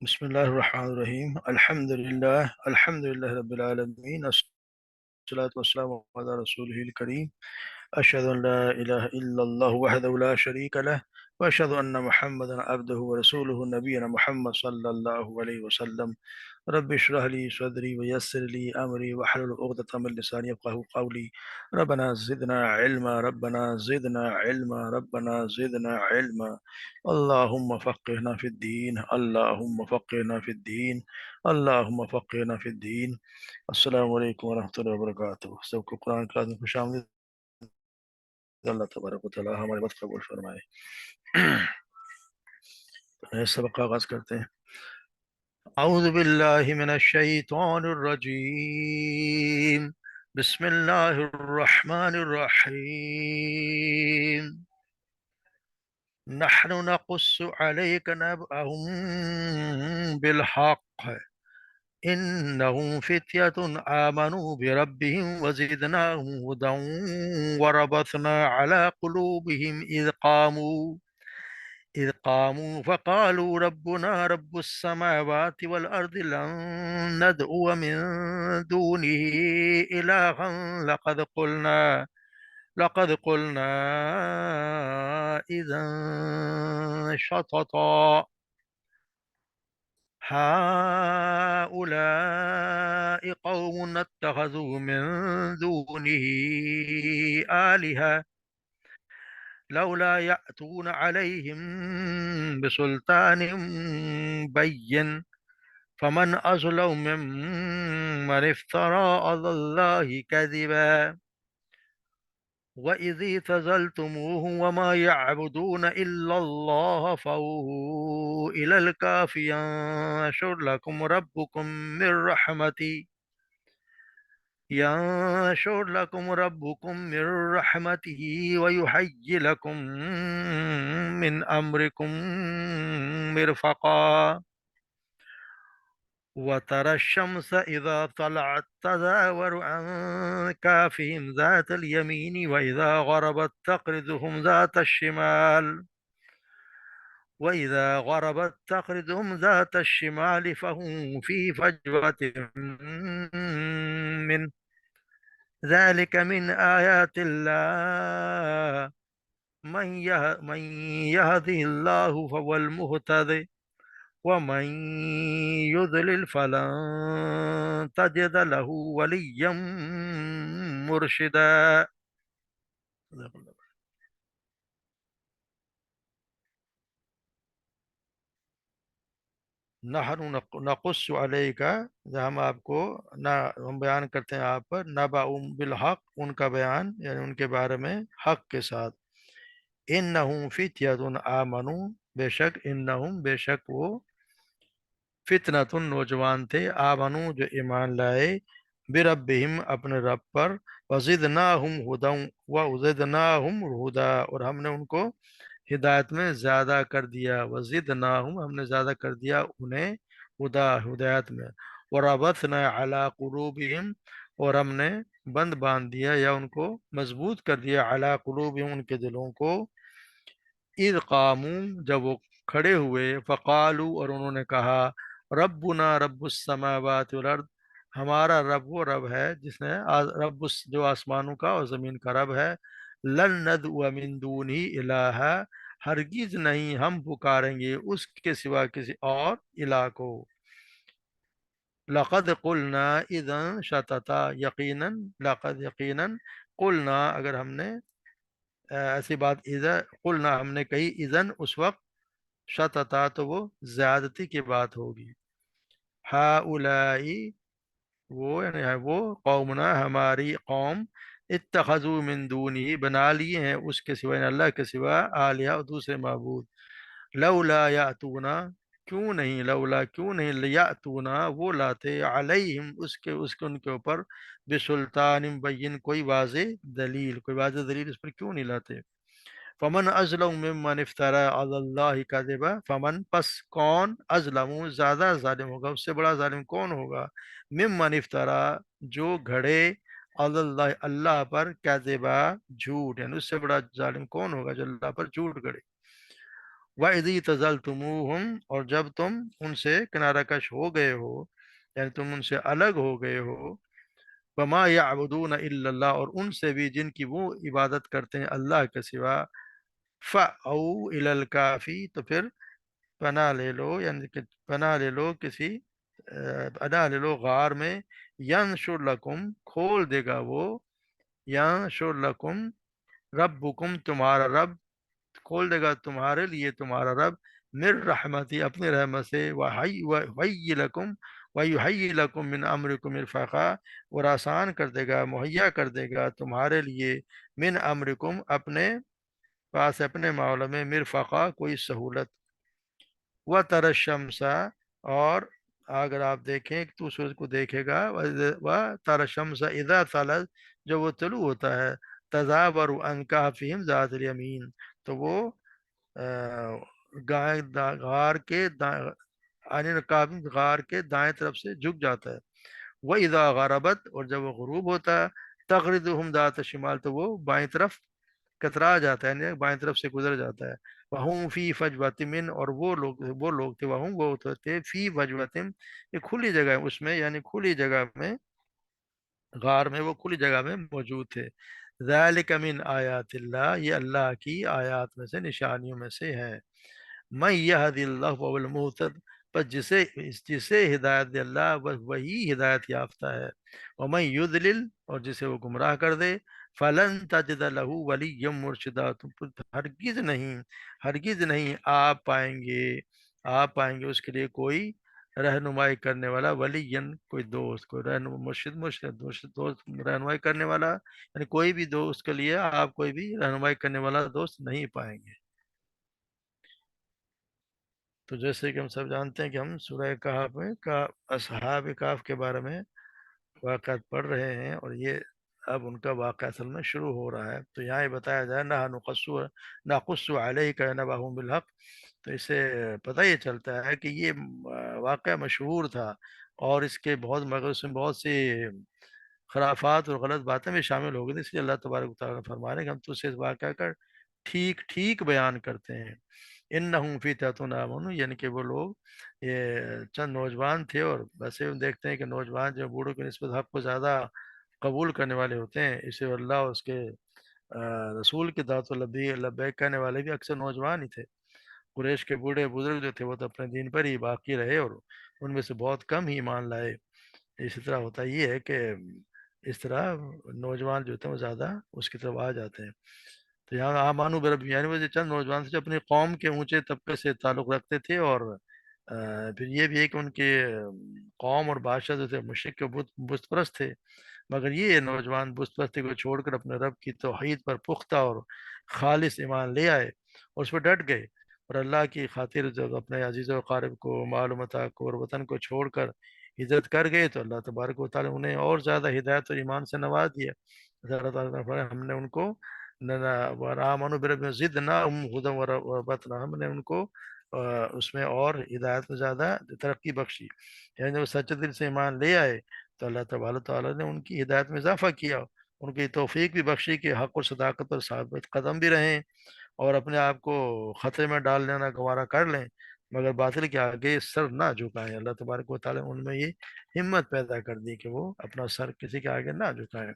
بسم الله الرحمن الرحيم. الحمد لله رب العالمين. الصلاة والسلام على رسوله الكريم. أشهد أن لا إله إلا الله وحده لا شريك له، وأشهد أن محمدا عبده ورسوله. نبينا محمد صلى الله عليه وسلم. رب اشرح لي صدري ويسر لي أمري واحلل عقدة من لساني يفقهوا قولي. ربنا زدنا علما، ربنا زدنا علما، ربنا زدنا علما. اللهم فقهنا في الدين، اللهم فقهنا في الدين، اللهم فقهنا في الدين. السلام علیکم ورحمۃ اللہ وبرکاتہ. سب کو قرآن کلاس میں خوش آمدید. اللہ تبارک و تعالی ہمارے بات قبول فرمائے. سبق کا آغاز کرتے ہیں. اعوذ باللہ من الشیطان الرجیم. بسم اللہ الرحمن الرحیم. نحن نقص علیک نبأهم بالحق إنهم فتية آمنوا بربهم وزدناهم هدى وربطنا على قلوبهم إذ قاموا فقالوا ربنا رب السماوات والأرض لن ندعو من دونه إلها لقد قلنا إذا شططا هؤلاء قوم اتخذوا من دونه آلهة لولا يأتون عليهم بسلطان بين فمن أظلم ممن افترى على الله كذبا وَإِذِ اعْتَزَلْتُمُوهُمْ وَمَا يَعْبُدُونَ إِلَّا اللَّهَ فَأْوُوا إِلَى الْكَهْفِ يَنشُرْ لَكُمْ رَبُّكُم مِّن رَّحْمَتِهِ وَيُهَيِّئْ لَكُم مِّنْ أَمْرِكُم مِّرْفَقًا وَتَرَى الشَّمْسَ إِذَا طَلَعَت تَّزَاوَرُ عَن كَهْفِهِمْ ذَاتَ الْيَمِينِ وَإِذَا غَرَبَت تَّقْرِضُهُمْ ذَاتَ الشِّمَالِ فَهُمْ فِي فَجْوَةٍ مِّنْ ذَلِكَ مِنْ آيَاتِ اللَّهِ مَن يَهْدِهِ اللَّهُ فَهُوَ الْمُهْتَدِ وَمَن يُضْلِلْ فَلَن تَجِدَ لَهُ وَلِيًّا مُّرْشِدًا. نحن نقص علیک، ہم آپ کو ہم بیان کرتے ہیں آپ پر، نبأ بالحق، ان کا بیان یعنی ان کے بارے میں حق کے ساتھ. انہم فتیۃ آمنوا، بے شک انہم، بے شک وہ، فتنۃ نوجوان تھے، آمنو جو ایمان لائے، بربہم اپنے رب پر، وزدناہم ہدی، وزدناہم ہدا، اور ہم نے ان کو ہدایت میں زیادہ کر دیا، وزدناہم، ہم نے زیادہ کر دیا انہیں، ہدایت میں، وربطنا علی قلوبہم، اور ہم نے بند باندھ دیا یا ان کو مضبوط کر دیا، علی قلوبہم، ان کے دلوں کو، اذ قاموا، جب وہ کھڑے ہوئے، فقالو، اور انہوں نے کہا، ربنا رب السماوات والارض، ہمارا رب وہ رب ہے جس نے جو آسمانوں کا اور زمین کا رب ہے، لن ندعو من دونہ الہا، ہرگز نہیں ہم پکاریں گے اس کے سوا کسی اور الہ کو، لقد قلنا اذا شططا، یقیناً، لقد یقیناً، قلنا اگر ہم نے ایسی بات، اذا قلنا ہم نے کہی، اذن اس وقت، شططا تو وہ زیادتی کی بات ہوگی، ہاؤلائی وہ، یعنی ہے وہ، قومنا ہماری قوم، اتخذوا من دونی بنا لیے ہیں اس کے سوا، یعنی اللہ کے سوا، آلیہ اور دوسرے معبود، لولا یاتونا، کیوں نہیں، لولا کیوں نہیں، یاتونا وہ لاتے، علیہم اس کے ان کے اوپر، بسلطان بین کوئی واضح دلیل، کوئی واضح دلیل اس پر کیوں نہیں لاتے. فمن ازلم ممن افترى على اللہ کذبا، فمن پس کون، ازلم زیادہ ظالم ہوگا، اس سے بڑا ظالم کون ہوگا، ممن افترا جو گھڑے، علی اللہ اللہ پر، کذبا جھوٹ، یعنی اس سے بڑا ظالم کون ہوگا جو اللہ پر جھوٹ گھڑے. وَإِذِ اعْتَزَلْتُمُوهُمْ، اور جب تم ان سے کنارہ کش ہو گئے ہو، یعنی تم ان سے الگ ہو گئے ہو، وَمَا يَعْبُدُونَ إِلَّا اللَّهَ، اور ان سے بھی جن کی وہ عبادت کرتے ہیں اللہ کے سوا، فَأَوْا إِلَى الْكَافِ، تو پھر پناہ لے لو، یعنی کہ پناہ لے لو کسی پناہ لے لو غار میں، ینشر لکم، کھول دے گا وہ، ینشر لکم ربکم، تمہارا رب کھول دے گا تمہارے لیے تمہارا رب، من رحمتی، اپنی رحمت سے، وَحَيِّ لَكُمْ وَيُحَيِّ لَكُمْ مِنْ أَمْرِكُمْ مرفقا، اور آسان کر دے گا، مہیا کر دے گا تمہارے لیے، من امرکم، اپنے پاس، اپنے معاملے میں، مرفقا، کوئی سہولت، وَتَرَى الشَّمْسَ، اور اگر آپ دیکھیں تو سورج کو دیکھے گا، وَتَرَى الشَّمْسَ إِذَا طَلَعَتْ، جب وہ طلوع ہوتا ہے، تَزَاوَرُ عَنْ كَهْفِهِمْ ذَاتِ الْيَمِينِ، تو وہ غار کے غار کے دائیں طرف سے جھک جاتا ہے، وَإِذَا غَرَبَتْ، اور جب وہ غروب ہوتا ہے، تَغْرِضُهُمْ ذَاتَ الشِّمَالِ، تو وہ بائیں طرف کترا جاتا ہے، یعنی بائیں طرف سے گزر جاتا ہے، وَهُمْ فِي فَجْوَةٍ مِّنْ، اور وہ لوگ تھے، وہ تھے فی فجوۃ، یہ کھلی جگہ ہے اس میں، یعنی کھلی جگہ میں، غار میں، وہ کھلی جگہ میں موجود تھے، ذَلِكَ مِنْ آیات اللہ، یہ اللہ کی آیات میں سے، نشانیوں میں سے ہے، من یہد اللہ فہو المہتد، بس جسے ہدایت دے اللہ، بس وہی ہدایت یافتہ ہے، ومن یضلل، اور جسے وہ گمراہ کر دے، فلن تجد لہ ولیا مرشدا، تم ہرگز نہیں آپ پائیں گے اس کے لیے کوئی رہنمائی کرنے والا، کوئی دوست، کوئی مرشد دوست رہنمائی کرنے والا، یعنی کوئی بھی دوست کے لیے آپ کوئی بھی رہنمائی کرنے والا دوست نہیں پائیں گے۔ تو جیسے کہ ہم سب جانتے ہیں کہ ہم سورہ کہف میں اصحاب کہف کے بارے میں واقعات پڑھ رہے ہیں، اور یہ اب ان کا واقعہ اصل میں شروع ہو رہا ہے، تو یہاں یہ بتایا جائے نقص علیک نبأہم بالحق، تو اس سے پتہ یہ چلتا ہے کہ یہ واقعہ مشہور تھا، اور اس کے مگر اس میں بہت سی خرافات اور غلط باتیں بھی شامل ہو گئی تھی، اس لیے اللہ تبارک و تعالیٰ نے فرما رہے ہیں کہ ہم تو اسے اس واقعہ کا ٹھیک ٹھیک بیان کرتے ہیں، انہم فتیۃ آمنوا، یعنی کہ وہ لوگ، یہ چند نوجوان تھے، اور ویسے ہم دیکھتے ہیں کہ نوجوان جو بوڑھوں کی نسبت حق کو زیادہ قبول کرنے والے ہوتے ہیں، اسے اللہ اور اس کے رسول کی دعوت و لبیک کہنے والے بھی اکثر نوجوان ہی تھے، قریش کے بوڑھے بزرگ جو تھے وہ تو اپنے دین پر ہی باقی رہے، اور ان میں سے بہت کم ہی ایمان لائے، اسی طرح ہوتا یہ ہے کہ اس طرح نوجوان جو ہوتے ہیں وہ زیادہ اس کی طرف آ جاتے ہیں، تو یہاں آمانو برب، یعنی وہ جو چند نوجوان تھے جو اپنی قوم کے اونچے طبقے سے تعلق رکھتے تھے، اور پھر یہ بھی ہے کہ ان کے قوم اور بادشاہ جو تھے مشرک کے بت پرست تھے، مگر یہ نوجوان بت پرستی کو چھوڑ کر اپنے رب کی توحید پر پختہ اور خالص ایمان لے آئے، اور اس پر ڈٹ گئے، اور اللہ کی خاطر جب اپنے عزیز و قارب کو، معلومات کو اور وطن کو چھوڑ کر ہجرت کر گئے، تو اللہ تبارک و تعالیٰ انہیں اور زیادہ ہدایت اور ایمان سے نواز دیا، اللہ تعالیٰ نے فرمایا ہم نے ان کو وَآمَنُوا بِرَبِّهِمْ زِدْنَاهُمْ هُدًى وَرَبَّتْنَا، ہم نے ان کو اس میں اور ہدایت میں زیادہ ترقی بخشی، یعنی وہ سچے دل سے ایمان لے آئے تو اللہ تبارک تعالیٰ نے ان کی ہدایت میں اضافہ کیا، ان کی توفیق بھی بخشی کہ حق و صداقت پر ثابت قدم بھی رہیں، اور اپنے آپ کو خطرے میں ڈال لینا گوارا کر لیں، مگر باطل کے آگے سر نہ جھکائیں، اللہ تبارک و تعالیٰ نے ان میں یہ ہمت پیدا کر دی کہ وہ اپنا سر کسی کے آگے نہ جھکائیں،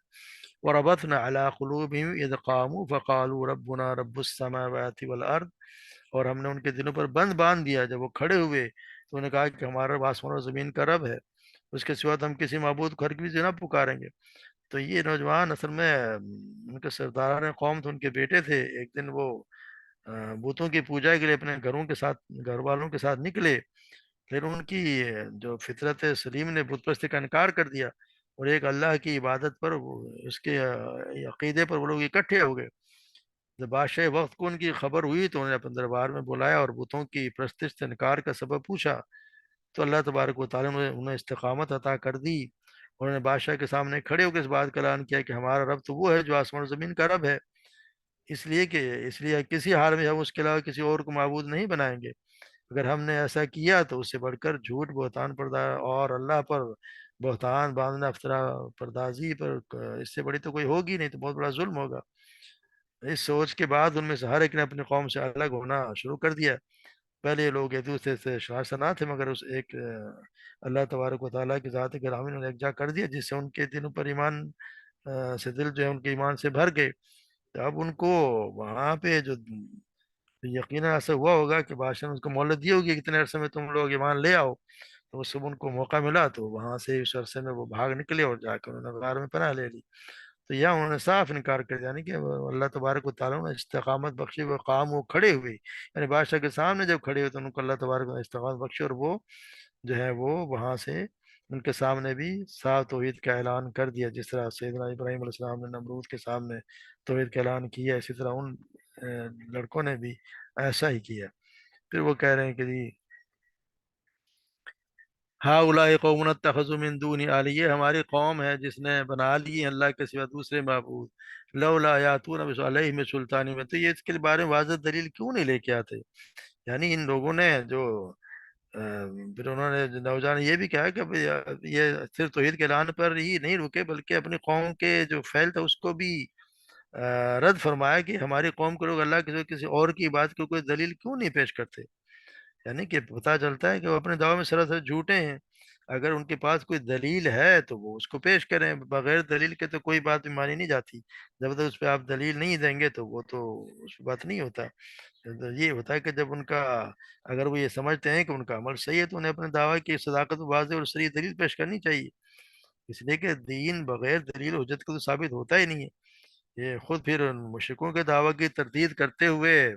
وربطنا على قلوبهم اذ قاموا فقالوا ربنا رب السماوات والارض، اور ہم نے ان کے دلوں پر بند باندھ دیا جب وہ کھڑے ہوئے، تو انہوں نے کہا کہ ہمارا رب آسمان اور زمین کا رب ہے، اس کے سوا تو ہم کسی معبود کو ہرگز نہ پکاریں گے، تو یہ نوجوان اصل میں ان کے سردار قوم تھے، ان کے بیٹے تھے، ایک دن وہ بتوں کی پوجا کے لیے اپنے گھر والوں کے ساتھ نکلے، پھر ان کی جو فطرت سلیم نے بت پرستی کا انکار کر دیا، اور ایک اللہ کی عبادت پر اس کے عقیدے پر وہ لوگ اکٹھے ہو گئے، جب بادشاہ وقت کو ان کی خبر ہوئی تو انہوں نے اپنے دربار میں بلایا اور بتوں کی پرستش سے انکار کا سبب پوچھا، تو اللہ تبارک و تعالیٰ نے انہیں استقامت عطا کر دی، انہوں نے بادشاہ کے سامنے کھڑے ہو کے اس بات کا اعلان کیا کہ ہمارا رب تو وہ ہے جو آسمان و زمین کا رب ہے، اس لیے کسی حال میں ہم اس کے علاوہ کسی اور کو معبود نہیں بنائیں گے، اگر ہم نے ایسا کیا تو اس سے بڑھ کر جھوٹ بہتان اور اللہ پر بہتان باندھنا، افطرا پردازی پر، اس سے بڑی تو کوئی ہوگی نہیں، تو بہت بڑا ظلم ہوگا، اس سوچ کے بعد ان میں سے ہر ایک نے اپنی قوم سے الگ ہونا شروع کر دیا۔ پہلے یہ لوگ ایک دوسرے سے شناخت نہ تھے، مگر اس ایک اللہ تبارک و تعالیٰ کی ذات گرامی نے یکجا کر دیا، جس سے ان کے دلوں پر ایمان سے دل جو ہے ان کے ایمان سے بھر گئے۔ تو اب ان کو وہاں پہ جو یقیناً ایسا ہوا ہوگا کہ بادشاہ نے اس کو مہلت دی ہوگی کہ اتنے عرصے میں تم لوگ ایمان لے آؤ، تو اس سب ان کو موقع ملا تو وہاں سے اس عرصے میں وہ بھاگ نکلے اور جا کر انہوں نے غار میں پناہ لے لی۔ تو یہاں انہوں نے صاف انکار کر دیا، یعنی کہ اللہ تبارک و تعالیٰ نے استقامت بخشی، وہ قام وہ کھڑے ہوئے، یعنی بادشاہ کے سامنے جب کھڑے ہوئے تو ان کو اللہ تبارک نے استقامت بخشی، اور وہ جو ہے وہ وہاں سے ان کے سامنے بھی صاف توحید کا اعلان کر دیا، جس طرح سیدنا ابراہیم علیہ السلام نے نمرود کے سامنے توحید کا اعلان کیا، اسی طرح ان لڑکوں نے بھی ایسا ہی کیا۔ پھر وہ کہہ رہے ہیں کہ جی ہاں اولئک قوم اتخذوا من دون، یہ ہماری قوم ہے جس نے بنا لی اللہ کے سوا دوسرے معبود، لولا یاتون علیہ میں سلطانی میں، تو یہ اس کے بارے میں واضح دلیل کیوں نہیں لے کے آتے؟ یعنی ان لوگوں نے جو پھر انہوں نے نوجوان یہ بھی کہا کہ یہ صرف توحید کے اعلان پر ہی نہیں رکے، بلکہ اپنی قوم کے جو فعل تھا اس کو بھی رد فرمایا کہ ہماری قوم کے لوگ اللہ کے سوا کسی اور کی بات کو کوئی دلیل کیوں نہیں پیش کرتے؟ یعنی کہ پتہ چلتا ہے کہ وہ اپنے دعوے میں سراسر جھوٹے ہیں۔ اگر ان کے پاس کوئی دلیل ہے تو وہ اس کو پیش کریں، بغیر دلیل کے تو کوئی بات بھی مانی نہیں جاتی۔ جب تک اس پہ آپ دلیل نہیں دیں گے تو وہ تو اس پہ بات نہیں ہوتا۔ تو یہ ہوتا ہے کہ جب ان کا، اگر وہ یہ سمجھتے ہیں کہ ان کا عمل صحیح ہے تو انہیں اپنے دعوے کی صداقت و واضح اور صحیح دلیل پیش کرنی چاہیے، اس لیے کہ دین بغیر دلیل حجت کو تو ثابت ہوتا ہی نہیں ہے۔ یہ خود پھر ان مشرکوں کے دعویٰ کی تردید کرتے ہوئے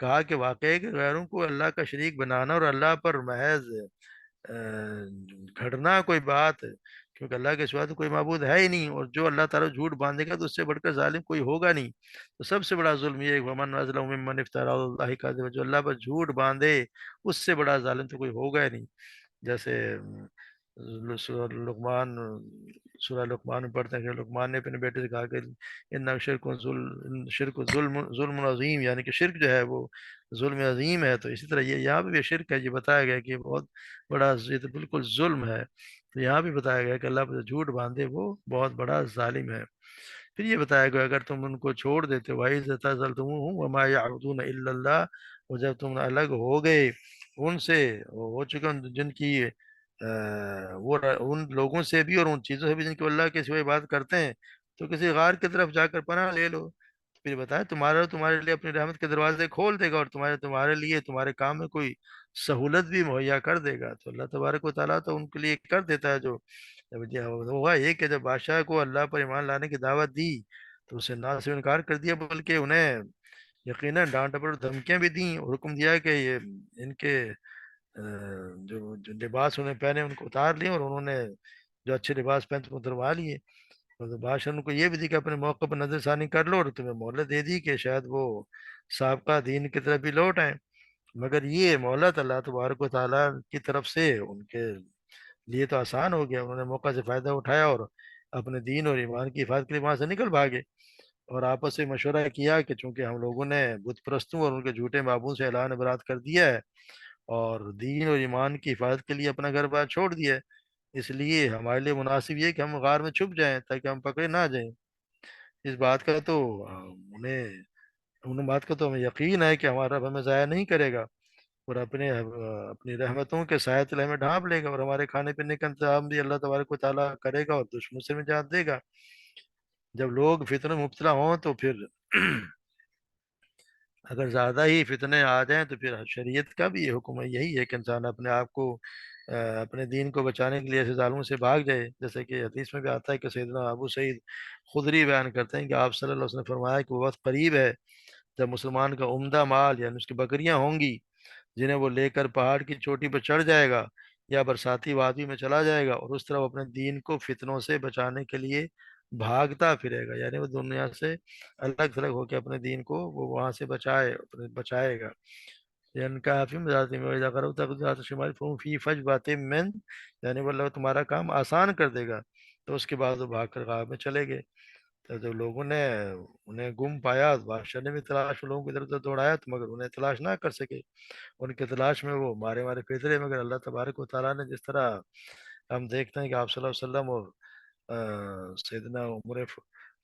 کہا کہ واقعی کہ غیروں کو اللہ کا شریک بنانا اور اللہ پر محض گھڑنا کوئی بات ہے، کیونکہ اللہ کے سوا تو کوئی معبود ہے ہی نہیں، اور جو اللہ تعالیٰ جھوٹ باندھے گا تو اس سے بڑھ کر ظالم کوئی ہوگا نہیں۔ تو سب سے بڑا ظلم یہ ہے، ومن اظلم ممن افترى علی اللہ کذبا، جو اللہ پر جھوٹ باندھے اس سے بڑا ظالم تو کوئی ہوگا ہی نہیں۔ جیسے سورہ لقمان، سورہ لقمان میں پڑھتے ہیں کہ لقمان نے اپنے بیٹے سے کہا کہ ان شرک ظلم عظیم، یعنی کہ شرک جو ہے وہ ظلم عظیم ہے۔ تو اسی طرح یہ یہاں پہ بھی شرک ہے، یہ بتایا گیا کہ یہ بہت بڑا، یہ تو بالکل ظلم ہے۔ تو یہاں بھی بتایا گیا کہ اللہ پر جھوٹ باندھے وہ بہت بڑا ظالم ہے۔ پھر یہ بتایا گیا اگر تم ان کو چھوڑ دیتے، وَإِذْ اعْتَزَلْتُمُوهُمْ وَمَا يَعْبُدُونَ إِلَّا اللَّهَ، اور جب تم الگ ہو گئے ان سے، وہ ہو چکے ہیں جن کی ان لوگوں سے بھی اور ان چیزوں سے بھی جن کو اللہ کے سوا عبادت کرتے ہیں، تو کسی غار کی طرف جا کر پناہ لے لو۔ پھر بتایا تمہارے لیے اپنی رحمت کے دروازے کھول دے گا، اور تمہارے لیے تمہارے کام میں کوئی سہولت بھی مہیا کر دے گا۔ تو اللہ تبارک و تعالیٰ تو ان کے لیے کر دیتا ہے جو ہوا یہ کہ جب بادشاہ کو اللہ پر ایمان لانے کی دعوت دی تو اسے نہ صرف انکار کر دیا، بلکہ انہیں یقیناً ڈانٹ ڈپٹ اور دھمکیاں بھی دیں، اور حکم دیا کہ یہ ان کے جو لباس انہیں پہنے ان کو اتار لیے، اور انہوں نے جو اچھے لباس پہنتے ان کو اتروا لیے۔ اور بادشاہ نے ان کو یہ بھی دی کہ اپنے موقع پر نظر ثانی کر لو، اور تمہیں مہلت دے دی کہ شاید وہ سابقہ دین کی طرف بھی لوٹ آئیں۔ مگر یہ مہلت اللہ تبارک و تعالیٰ کی طرف سے ان کے لیے تو آسان ہو گیا، انہوں نے موقع سے فائدہ اٹھایا اور اپنے دین اور ایمان کی حفاظت کے لیے وہاں سے نکل بھاگے، اور آپس میں مشورہ کیا کہ چونکہ ہم لوگوں نے بت پرستوں اور ان کے جھوٹے معبود سے اعلان برات کر دیا ہے اور دین اور ایمان کی حفاظت کے لیے اپنا گھر بار چھوڑ دیا ہے، اس لیے ہمارے لیے مناسب یہ کہ ہم غار میں چھپ جائیں تاکہ ہم پکڑے نہ جائیں۔ اس بات کا تو انہیں ان بات کا تو ہمیں یقین ہے کہ ہمارا رب ہمیں ضائع نہیں کرے گا، اور اپنی رحمتوں کے سائے تلے میں ڈھانپ لے گا، اور ہمارے کھانے پینے کا انتظام بھی اللہ تبارک و تعالیٰ کرے گا اور دشمن سے نجات دے گا۔ جب لوگ فتنوں میں مبتلا ہوں تو پھر اگر زیادہ ہی فتنے آ جائیں تو پھر شریعت کا بھی یہ حکم ہے، یہی ہے کہ انسان اپنے آپ کو اپنے دین کو بچانے کے لیے ایسے ظالموں سے بھاگ جائے، جیسے کہ حدیث میں بھی آتا ہے کہ سیدنا ابو سعید خدری بیان کرتے ہیں کہ آپ صلی اللہ علیہ وسلم نے فرمایا کہ وہ وقت قریب ہے جب مسلمان کا عمدہ مال یعنی اس کی بکریاں ہوں گی، جنہیں وہ لے کر پہاڑ کی چوٹی پر چڑھ جائے گا یا برساتی وادی میں چلا جائے گا، اور اس طرح وہ اپنے دین کو فتنوں سے بچانے کے لیے بھاگتا پھرے گا، یعنی وہ دنیا سے الگ تھلگ ہو کے اپنے دین کو وہ وہاں سے بچائے گا۔ یعنی کافی مزاج میں اذا کرو تک شمال فہم فی فج باتیں من، یعنی وہ اللہ تمہارا کام آسان کر دے گا۔ تو اس کے بعد وہ بھاگ کر غار میں چلے گئے۔ تو جو لوگوں نے انہیں گم پایا، بادشاہ نے بھی تلاش لوگوں کی ادھر ادھر دوڑایا تو مگر انہیں تلاش نہ کر سکے، ان کی تلاش میں وہ مارے مارے پھرتے رہے، مگر اللہ تبارک و تعالیٰ نے جس طرح ہم دیکھتے ہیں کہ آپ صلی اللہ علیہ وسلم اور سیدنا